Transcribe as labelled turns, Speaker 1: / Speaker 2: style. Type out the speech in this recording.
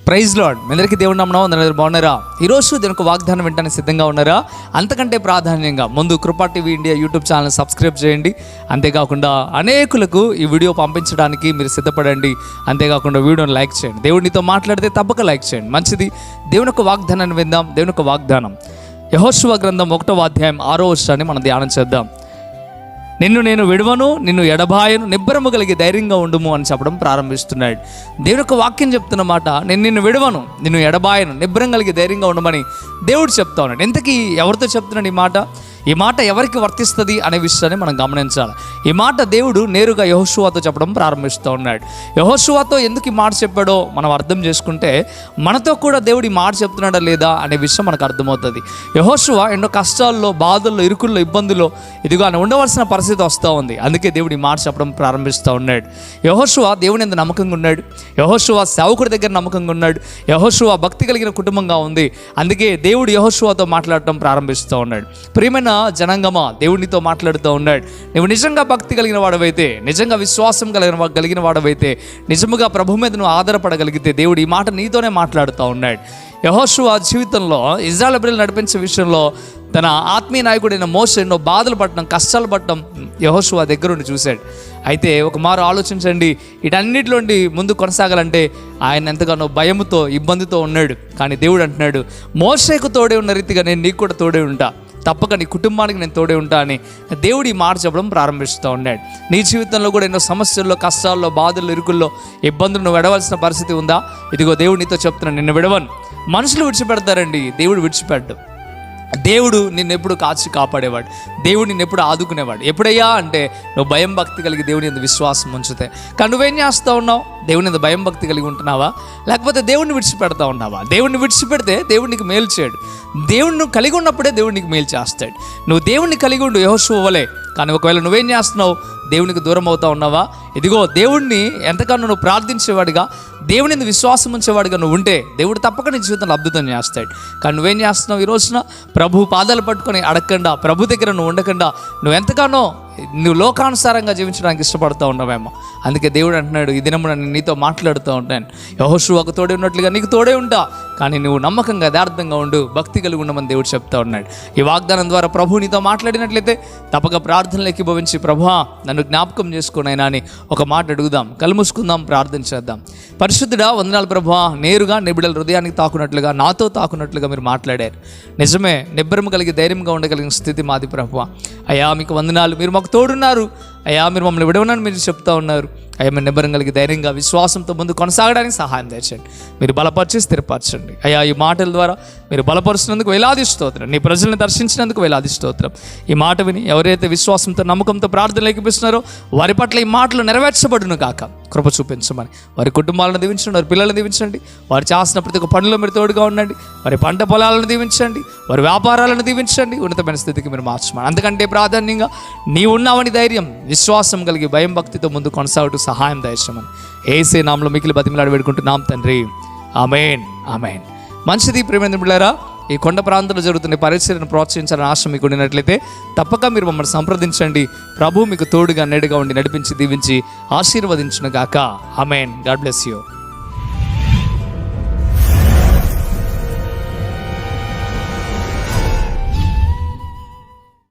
Speaker 1: Praise lord. మీ అందరికీ దేవుని నామమున బాగున్నారా? ఈరోజు దేవుని ఒక వాగ్దానం వినడానికి సిద్ధంగా ఉన్నారా? అంతకంటే ప్రాధాన్యంగా ముందు కృపా TV India YouTube channel subscribe చేయండి. అంతేకాకుండా అనేకులకు ఈ వీడియో పంపించడానికి మీరు సిద్ధపడండి. అంతేకాకుండా వీడియోని లైక్ చేయండి. దేవుడు నీతో మాట్లాడితే తప్పక లైక్ చేయండి. మంచిది. దేవుని ఒక వాగ్దానాన్ని విందాం. దేవుని ఒక వాగ్దానం యెహోషువ గ్రంథం 1వ అధ్యాయం 6వ వచనాన్ని మనం ధ్యానం చేద్దాం. నిన్ను నేను విడువను, నిన్ను ఎడబాయను, నిబ్బరము కలిగి ధైర్యంగా ఉండుము అని చెప్పడం ప్రారంభిస్తున్నాడు. దేవుని యొక్క వాక్యం చెప్తున్న మాట, నేను నిన్ను విడవను, నిన్ను ఎడబాయను, నిబ్బరం కలిగి ధైర్యంగా ఉండమని దేవుడు చెప్తా ఉన్నాడు. ఇంతకీ ఎవరితో చెప్తున్నాడు ఈ మాట? ఈ మాట ఎవరికి వర్తిస్తుంది అనే విషయాన్ని మనం గమనించాలి. ఈ మాట దేవుడు నేరుగా యెహోషువతో చెప్పడం ప్రారంభిస్తూ ఉన్నాడు. యెహోషువతో ఎందుకు ఈ మాట చెప్పాడో మనం అర్థం చేసుకుంటే మనతో కూడా దేవుడు ఈ మాట చెప్తున్నాడా లేదా అనే విషయం మనకు అర్థమవుతుంది. యెహోషువ ఎన్నో కష్టాల్లో, బాధల్లో, ఇరుకుల్లో, ఇబ్బందుల్లో ఇదిగో ఆయన ఉండవలసిన పరిస్థితి వస్తూ ఉంది. అందుకే దేవుడు ఈ మాట చెప్పడం ప్రారంభిస్తూ ఉన్నాడు. యెహోషువ దేవుని ఎంత నమ్మకంగా ఉన్నాడు. యెహోషువ సేవకుడి దగ్గర నమ్మకంగా ఉన్నాడు. యెహోషువ భక్తి కలిగిన కుటుంబంగా ఉంది. అందుకే దేవుడు యెహోషువతో మాట్లాడటం ప్రారంభిస్తూ ఉన్నాడు. ప్రియమైన జనాంగమా, దేవునితో మాట్లాడుతూ ఉన్నాడు. నువ్వు నిజంగా భక్తి కలిగిన వాడవైతే, నిజంగా విశ్వాసం కలిగిన వాడవైతే, నిజముగా ప్రభు మీద నువ్వు ఆధారపడగలిగితే దేవుడు ఈ మాట నీతోనే మాట్లాడుతూ ఉన్నాడు. యెహోషువ జీవితంలో ఇశ్రాయేలు ప్రజలు నడిపించే విషయంలో తన ఆత్మీయ నాయకుడైన మోషే ఎన్నో బాధలు పడటం, కష్టాలు పడటం యెహోషువ దగ్గరుండి చూశాడు. అయితే ఒక మారు ఆలోచించండి, వీటన్నిటిలోండి ముందు కొనసాగాలంటే ఆయన ఎంతగానో భయముతో, ఇబ్బందితో ఉన్నాడు. కానీ దేవుడు అంటున్నాడు, మోషేకు తోడే ఉన్న రీతిగా నేను నీకు కూడా తోడే ఉంటా, తప్పక నీ కుటుంబానికి నేను తోడే ఉంటా అని దేవుడు ఈ మాట చెప్పడం ప్రారంభిస్తూ ఉన్నాడు. నీ జీవితంలో కూడా ఎన్నో సమస్యల్లో, కష్టాల్లో, బాధల్లో, ఇరుకుల్లో, ఇబ్బందులు నువ్వు విడవలసిన పరిస్థితి ఉందా? ఇదిగో దేవుడు నీతో చెప్తున్నాను, నిన్ను విడవను. మనుషులు విడిచిపెడతారండి, దేవుడు విడిచిపెట్టు. దేవుడు నిన్నెప్పుడు కాపాడేవాడు. దేవుడు నిన్నెప్పుడు ఆదుకునేవాడు. ఎప్పుడయ్యా అంటే నువ్వు భయం భక్తి కలిగి దేవుని మీద విశ్వాసం ఉంచితే. కానీ నువ్వేం చేస్తూ ఉన్నావు? దేవుని మీద భయం భక్తి కలిగి ఉంటున్నావా? లేకపోతే దేవుడిని విడిచిపెడతా ఉన్నావా? దేవుడిని విడిచిపెడితే దేవుడు నీకు మేలు చేయడు. దేవుడిని నువ్వు కలిగి ఉన్నప్పుడే దేవుడు నీకు మేలు చేస్తాడు. నువ్వు దేవుడిని కలిగి ఉండు యెహోషువ వలె. కానీ ఒకవేళ నువ్వేం చేస్తున్నావు? దేవునికి దూరం అవుతా ఉన్నావా? ఇదిగో దేవుడిని ఎంతకన్నా నువ్వు ప్రార్థించేవాడిగా, దేవుని విశ్వాసం ఉంచేవాడిగా నువ్వు ఉంటే దేవుడు తప్పక నీ జీవితంలో అద్భుతం చేస్తాడు. కానీ నువ్వేం చేస్తున్నావు? ఈ రోజున ప్రభు పాదాలు పట్టుకొని అడగకుండా, ప్రభు దగ్గర నువ్వు ఉండకుండా, నువ్వు ఎంతగానో నువ్వు లోకానుసారంగా జీవించడానికి ఇష్టపడుతూ ఉన్నావేమో. అందుకే దేవుడు అంటున్నాడు, ఈ దినము నేను నీతో మాట్లాడుతూ ఉంటాను. యెహోషువకు తోడే ఉన్నట్లుగా నీకు తోడే ఉంటా, కానీ నువ్వు నమ్మకంగా, యథార్థంగా ఉండు, భక్తి కలిగి ఉండమని దేవుడు చెప్తా ఉన్నాడు. ఈ వాగ్దానం ద్వారా ప్రభు నీతో మాట్లాడినట్లయితే తప్పక ప్రార్థనలు ఏకీభవించి, ప్రభువా నన్ను జ్ఞాపకం చేసుకునైనా అని ఒక మాట అడుగుదాం. కళ్ళు మూసుకుందాం, ప్రార్థన చేద్దాం. పరిశుద్ధుడా, వందనాలు ప్రభువా, నేరుగా నీ బిడ్డల హృదయానికి తాకున్నట్లుగా, నాతో తాకున్నట్లుగా మీరు మాట్లాడారు. నిజమే, నిబ్బరం కలిగి ధైర్యంగా ఉండగలిగిన స్థితి మాది ప్రభువా. అయ్యా మీకు వందనాలు, మీరు మాకు తోడున్నారు. అయ్యా మీరు మమ్మల్ని విడవనని మీరు చెప్తా ఉన్నారు. అయ్యా మీరు నిబ్బరం కలిగి ధైర్యంగా, విశ్వాసంతో ముందు కొనసాగడానికి సహాయం తెచ్చండి. మీరు బలపరిచి స్థిరపరచండి. అయ్యా ఈ మాటల ద్వారా మీరు బలపరుచినందుకు వేలాది స్తోత్రం. నీ ప్రజలను దర్శించినందుకు వేలాది స్తోత్రం. ఈ మాట విని ఎవరైతే విశ్వాసంతో, నమ్మకంతో ప్రార్థనలు ఏకీపిస్తున్నారో వారి పట్ల ఈ మాటలు నెరవేర్చబడును కాక కృప చూపించమని వారి కుటుంబాలను దీవించండి, వారి పిల్లలను దీవించండి, వారు చేసిన ప్రతి ఒక్క పనుల్లో మీరు తోడుగా ఉండండి. వారి పంట పొలాలను దీవించండి, వారి వ్యాపారాలను దీవించండి, ఉన్నతమైన స్థితికి మీరు మార్చమని. అందుకంటే ప్రాధాన్యంగా నీవు ఉన్నావని ధైర్యం, విశ్వాసం కలిగి భయం భక్తితో ముందు కొనసాగుతూ సహాయం దయచేయమని యేసే నామములో మిక్కిలి బతిమలాడి వేడుకుంటున్నాం తండ్రి. ఆమేన్, ఆమేన్. మంచిది. ప్రియమైన బిడ్డలారా, ఈ కొండ ప్రాంతంలో జరుగుతున్న పరిచర్యను ప్రోత్సహించాలని ఆశ మీకు ఉండినట్లయితే తప్పక మీరు మమ్మల్ని సంప్రదించండి. ప్రభు మీకు తోడుగా, నేడుగా ఉండి నడిపించి, దీవించి, ఆశీర్వదించును గాక. ఆమేన్. God bless you.